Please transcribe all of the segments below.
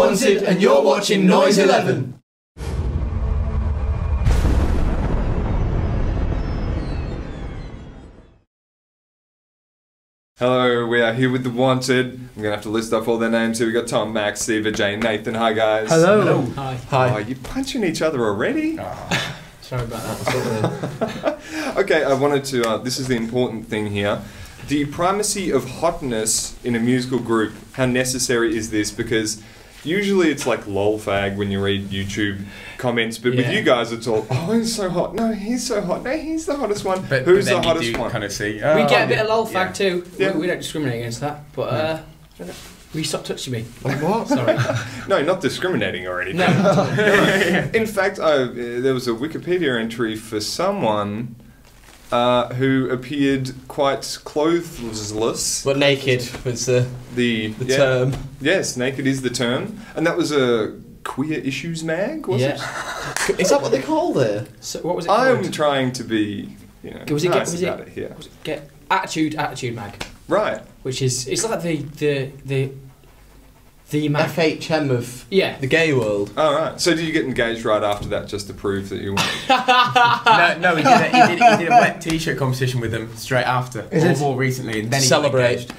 Wanted, and you're watching Noise 11. Hello, we are here with the Wanted. I'm going to have to list off all their names here. We've got Tom, Max, Steve, Jane, Nathan. Hi, guys. Hello. Hello. Hi. Hi. Oh, you're punching each other already? Oh. Sorry about that. Okay, I wanted to, this is the important thing here. The primacy of hotness in a musical group, how necessary is this? Because usually it's like lol fag when you read YouTube comments, but with you guys it's all, oh, he's so hot, no, he's so hot, no, he's the hottest one. Who's the hottest one? Kind of see. We get a bit of lol fag too. Yeah. We don't discriminate against that, but will you stop touching me? What? Sorry. No, not discriminating or anything. No. In fact, there was a Wikipedia entry for someone who appeared quite clothless. But naked was the term. Yes, naked is the term. And that was a Queer Issues mag, was it? Is that what they called it? So what was it called? I'm trying to be, you know, nice about it here. Was it Get Attitude mag? Right. Which is, it's like the mag. FHM of the gay world. Oh, right. So did you get engaged right after that just to prove that you wanted? No, he did a wet t-shirt competition with them straight after, or more recently, and then he celebrate.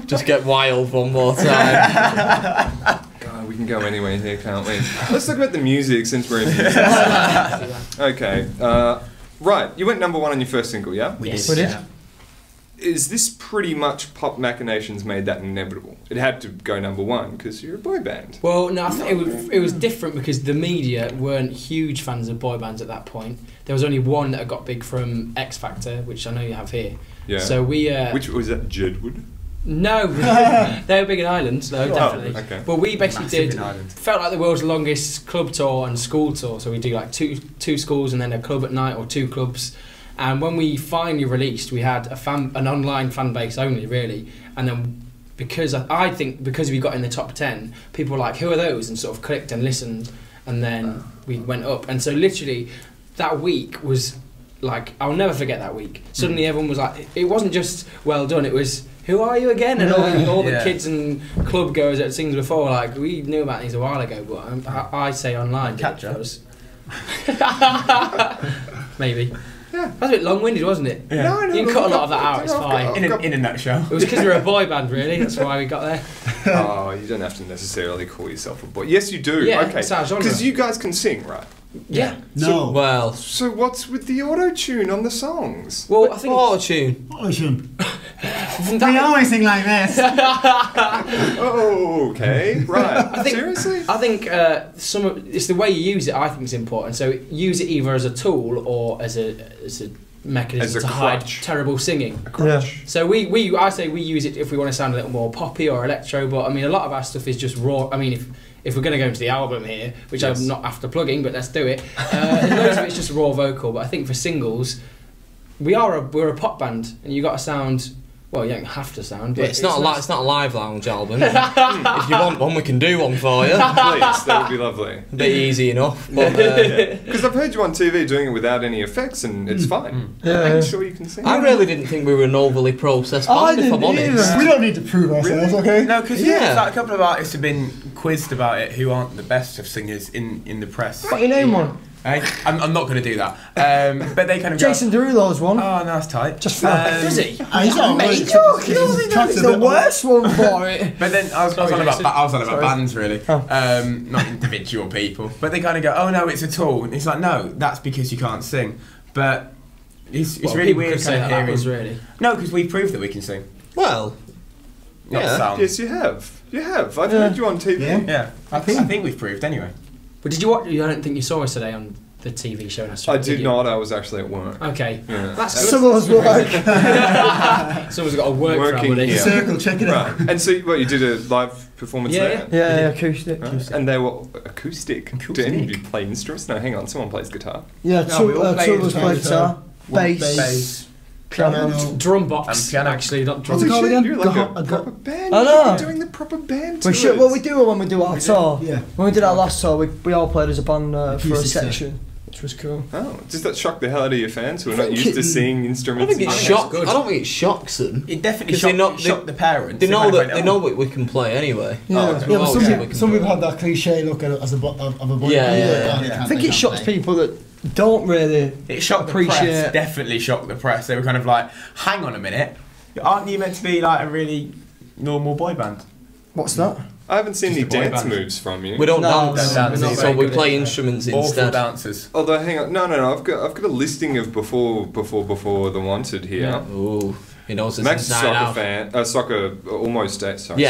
Just get wild one more time. God, we can go anywhere here, can't we? Let's talk about the music since we're in music. Okay. Right, you went #1 on your first single, yeah? We did. Yeah. Is this pretty much Pop Machinations made that inevitable? It had to go #1 because you're a boy band. Well, no, I think it was different because the media weren't huge fans of boy bands at that point. There was only one that got big from X Factor, which I know you have here. Yeah. So we. Which was that? Jedwood? No, they were big in Ireland, though, definitely. Okay. But we basically Massive felt like the world's longest club tour and school tour. So we do like two schools and then a club at night or 2 clubs. And when we finally released, we had an online fan base only, really. And then because I think because we got in the top 10, people were like, who are those? And sort of clicked and listened. And then we went up. And so literally that week was like, I'll never forget that week. Suddenly everyone was like, it wasn't just well done, it was, who are you again? And all the kids and club goers that sings before, like, we knew about these a while ago, but I say online. Catch us. Maybe. Yeah. That was a bit long-winded, wasn't it? Yeah. No, you can cut a lot of that out, it's fine. In a nutshell. It was because we were a boy band, really, that's why we got there. Oh, you don't have to necessarily call yourself a boy. Yes, you do. Yeah, okay. it's our genre. Because you guys can sing, right? Yeah. No. Well. So what's with the auto-tune on the songs? Well, I think... Auto-tune. Auto-tune. We always sing like this. Oh, okay. Right. Seriously? I think it's the way you use it, I think, is important. So use it either as a tool or as a mechanism to hide terrible singing. A crutch. Yeah. So I say we use it if we want to sound a little more poppy or electro, but I mean a lot of our stuff is just raw. I mean if we're going to go into the album here, which I'm not after plugging, but let's do it. Loads of it's just raw vocal, but I think for singles, we're a pop band, and you got to sound. Well, you don't have to sound. But it's not a live lounge album. If you want one, we can do one for you. Please, that would be lovely. A bit easy enough. Because I've heard you on TV doing it without any effects, and it's fine. I'm sure you can sing. I really didn't think we were an overly processed band, if I'm honest. We don't need to prove ourselves, okay? No, because a couple of artists have been quizzed about it who aren't the best of singers in the press. What your name one? I'm not going to do that. But they kind of Jason Derulo's one. Oh, no, that's tight. Just does he? He's not really joking. He's the worst one for it. But then I was on about bands, really. Not individual people. But they kind of go, oh no, it's a tool. And it's like, no, that's because you can't sing. But it's really weird kind of hearing. Really. No, because we've proved that we can sing. Well, sound. Yes, you have. You have. I've heard you on TV. Yeah. I think we've proved anyway. But did you watch? I don't think you saw us today on the TV show. I did not. I was actually at work. Okay. Yeah. That's good. Someone's work. Someone's got to work for somebody. Here. Circle, check it out. And so, what, you did a live performance there? Yeah, acoustic. Right. And they were acoustic. Did any of you play instruments? No, hang on. Someone plays guitar. Yeah, two of us play guitar, bass, piano, drum box. Piano. Actually, not drum. What's it called again? You're like a proper band. I know. You're doing the proper band. We should. Well, we do it when we do our tour. Yeah. When we did our last tour, we all played as a band for a section. which was cool. Oh, does that shock the hell out of your fans who are not used to seeing I instruments? don't think it shocks them. It definitely 'Cause shocked the parents. They know that they know what we can play anyway. Yeah, okay. yeah, but some, Yeah. people, some people have that cliche look at it as a of a boy Yeah, band. yeah. I think it shocks people that don't really It shocked the press. Definitely shocked the press. They were kind of like, "Hang on a minute, aren't you meant to be like a really normal boy band?" What's that? I haven't seen Just any a boy dance band. moves from you. We don't No, dance, we're not so very we good play at instruments Awful instead. dancers. Although, hang on, no. I've got a listing of before the Wanted here. Yeah. Ooh, he knows his Max is a inside soccer out. fan,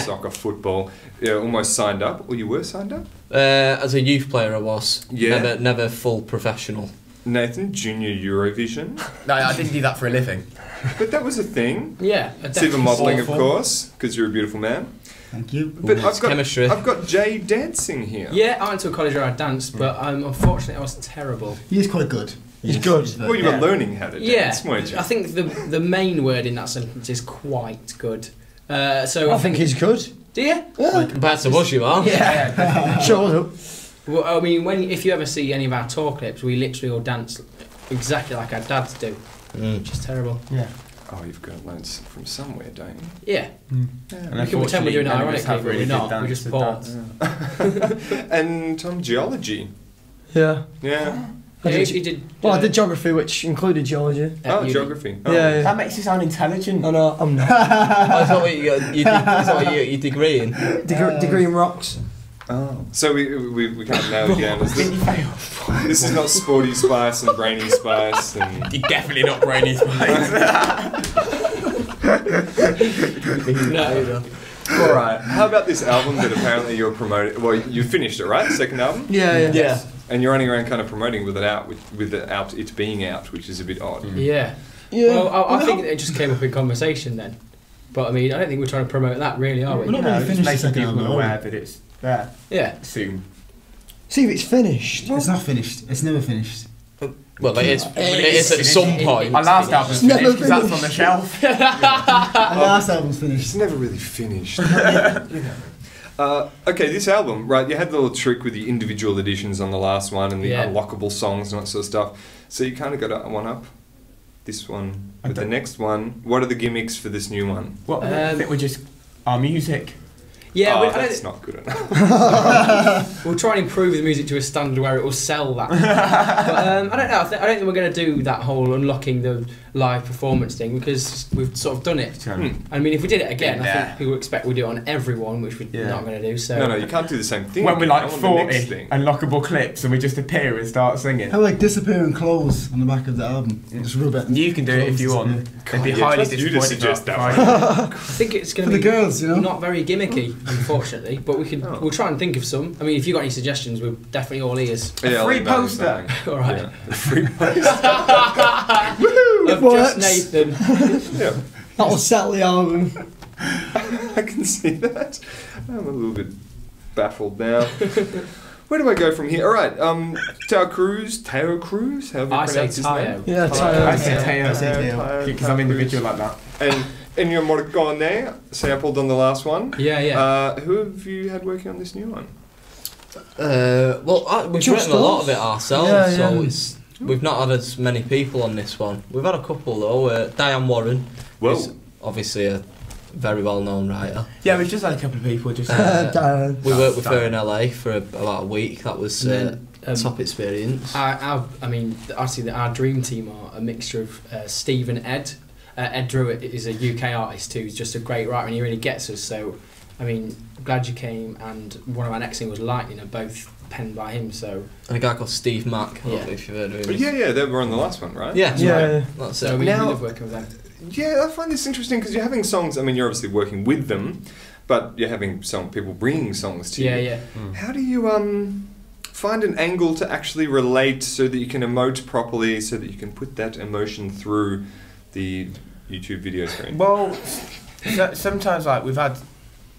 soccer football. Yeah, almost signed up. Or you were signed up? As a youth player, I was. Yeah. Never full professional. Nathan, Junior Eurovision. No, I didn't do that for a living. But that was a thing. Yeah. Siva modelling, of awful. course, because you're a beautiful man. Thank you. But It's chemistry. I've got Jay dancing here. Yeah, I went to a college where I danced, but unfortunately I was terrible. He is quite good. He's good. Well, you were learning how to dance, weren't you? I think the main word in that sentence is quite good. So I think he's good. Do you? Compared to us, you are. Yeah. Show up. Well, I mean, if you ever see any of our tour clips, we literally all dance exactly like our dads do, which is terrible. Yeah. Oh, you've got to learn from somewhere, don't you? Yeah. And We can pretend we're doing it none of us ironically, have but really we're not. good We just dance. bought. And geology. Yeah. Yeah. I Yeah, did- he did. Well, I did geography, which included geology. Geography. Oh. Yeah, yeah. That makes you sound intelligent. I know, I'm not. That's what you degree in. Degree in rocks. Oh. So we can't nail it down as this is not Sporty Spice and Brainy Spice and... You're definitely not brainy spice. No. Alright, how about this album that apparently you're promoting? Well, you finished it, right? Second album? Yeah. Yeah. And you're running around kind of promoting with it being out, which is a bit odd. Yeah. Yeah. Well, I think it just came up in conversation then. But I mean, I don't think we're trying to promote that really, are we? We're not really Just finished the making second people album. aware that it's there Yeah. soon. See if it's finished. It's not finished. It's never finished. Well, it is at some point. Our last album's It's never finished because that's on finished. the shelf. Our last album's It's finished. never really finished. Okay, this album, right, you had the little trick with the individual editions on the last one and the Yeah. unlockable songs and that sort of stuff. So you kind of got to one up this one with the next one. What are the gimmicks for this new one? What? I think we're just our music. Yeah, Oh, I that's don't, not good enough. we'll try and improve the music to a standard where it will sell that. But I don't know. I don't think we're going to do that whole unlocking the live performance thing because we've sort of done it. I mean, if we did it again, I think people expect we do it on everyone, which we're not going to do. So No, you can't do the same thing. When we're like I want the next 40 thing. unlockable clips and we just appear and start singing. How like disappearing clothes on the back of the album. Just rub it. You can do it if you want. They'd be yeah, highly trust you to disappointed. suggest that I think it's going For to the be girls, you know. not very gimmicky, unfortunately. But we'll try and think of some. I mean, if you got any suggestions, we're definitely all ears. Yeah, I'll free email you poster. something. All right. Yeah. A free poster. Of works. just Nathan. Yeah, That'll settle the album. I can see that. I'm a little bit baffled now. Where do I go from here? All right, Taio Cruz. However you I say pronounce his name. Taio. Yeah, I Taio. say I say Taio Taio. because I'm individual like that. And Ennio Morricone sampled on the last one. Yeah. Who have you had working on this new one? We've Just written a lot us. of it ourselves, Yeah, so yeah. we've not had as many people on this one. We've had a couple though. Diane Warren, Whoa. who's obviously a very well-known writer. Yeah, we've just had a couple of people just. Taio. We worked with her in LA for about a week. That was a top experience. I mean, actually, our dream team are a mixture of Steve and Ed. Ed Druitt is a UK artist who's just a great writer and he really gets us. So, I mean, glad you came. And one of our next singles, Lightning, are both penned by him. So, And a guy called Steve Mack. I don't Yeah. know if you've heard of But him. yeah, they were on the last one, right? Yeah, Yeah. that's so it. we Now- love working with them. Yeah, I find this interesting because you're having songs. I mean, you're obviously working with them, but you're having people bringing songs to you. Yeah. How do you find an angle to actually relate so that you can emote properly, so that you can put that emotion through the YouTube video screen? Well, sometimes like we've had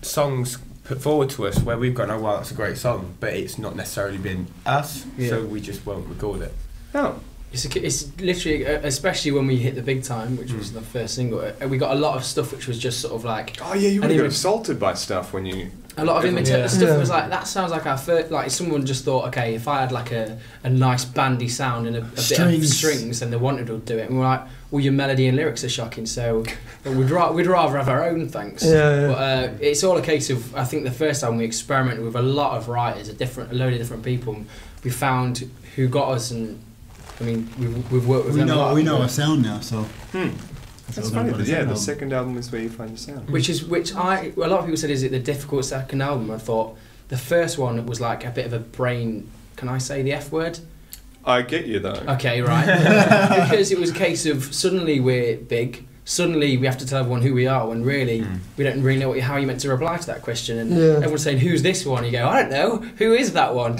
songs put forward to us where we've gone, oh wow, that's a great song, but it's not necessarily been us, so we just won't record it. Oh, It's literally, especially when we hit the big time, which was the first single, we got a lot of stuff which was just sort of like... oh yeah, you would And have got even- assaulted by stuff when you A lot of Everyone- imitator Yeah. stuff was like, that sounds like our first, like someone just thought, okay, if I had like a nice bandy sound and a bit of strings and they wanted to do it, and we're like, well, your melody and lyrics are shocking, so we'd rather have our own, thanks. Yeah. But it's all a case of, I think the first time we experimented with a lot of writers, a load of different people, we found who got us, and I mean, we've worked with them a lot. We know our sound now, so. That's funny, but yeah, the second album is where you find your sound. Which a lot of people said, is it the difficult second album? I thought the first one was like a bit of a brain. Can I say the F word? I get you though. Okay, right. Because it was a case of suddenly we're big. Suddenly we have to tell everyone who we are, when really we don't really know how you're meant to reply to that question. And everyone's saying, "Who's this one?" You go, "I don't know. Who is that one?"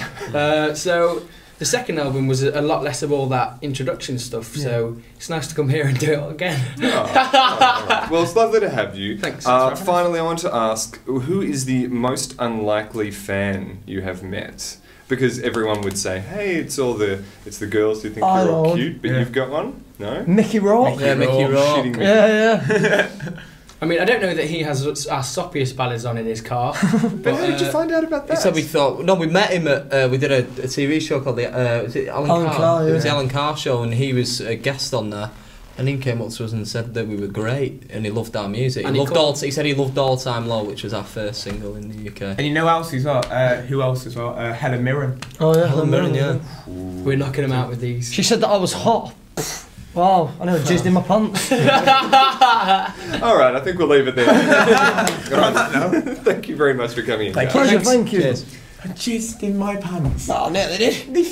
So the second album was a lot less of all that introduction stuff. So it's nice to come here and do it again. All right. Well, it's lovely to have you. Thanks. Finally, I want to ask, who is the most unlikely fan you have met? Because everyone would say, "Hey, it's the girls who think you're all cute," but you've got one, no? Mickey Rourke. Yeah, Mickey Rourke. Shitting me. Yeah. I mean, I don't know that he has our soppiest ballads on in his car. But how did you find out about that? So we thought, we met him at, we did a TV show called was it Alan Carr? It was the Alan Carr show, and he was a guest on there. And he came up to us and said that we were great, and he loved our music. He said he loved All Time Low, which was our first single in the UK. And you know who else as well? Helen Mirren. Oh yeah, Helen Mirren, yeah. We're knocking him out with these. She said that I was hot. Wow, I never jizzed in my pants. All right, I think we'll leave it there. Thank you very much for coming in. Thank guys. Pleasure, thank you. Cheers. I jizzed in my pants. Oh, no, they did.